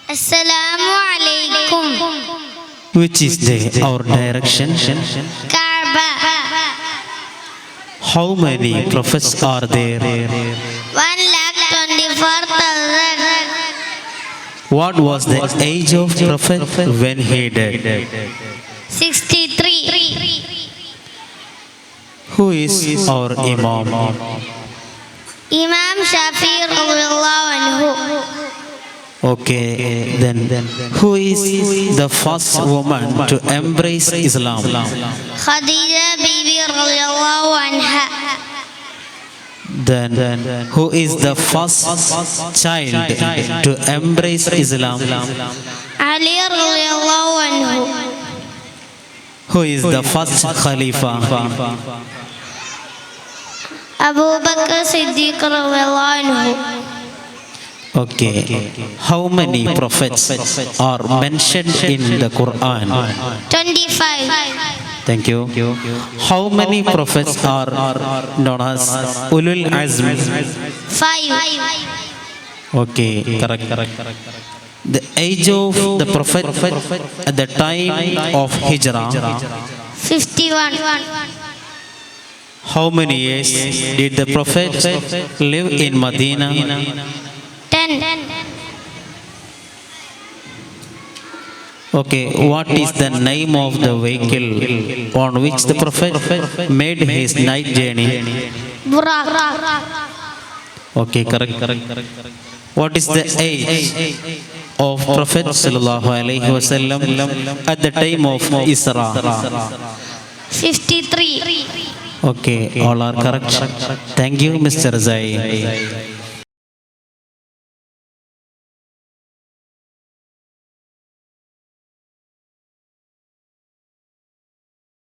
Assalamu alaikum. Which is our direction? Kaaba. How many prophets are there? 1,24,000. What was the age of prophet when he died? 63. Who is our Imam? Imam Shafi radhiyallahu anhu. Okay, then who is the first woman to embrace Islam? Khadija bibi radhiyallahu anha. Then who is the first child to embrace Islam? Ali radhiyallahu anhu. Who is the first Khalifa? Abu Bakr Siddiq radhiyallahu anhu. Okay. How many prophets are mentioned in the Quran? 25. Thank you. How many prophets are known as Ulul Azm? 5. Okay, correct. The age of the prophet at the time of Hijrah. 51. How many years did the prophet live in Medina? 10. Okay, what is the name of the vehicle on which the prophet made his night journey? Burak. Okay, correct. What is the age of Prophet sallallahu alaihi wasallam at the time of Isra? 53. Okay, all are correct. Thank you, Mr. Zai.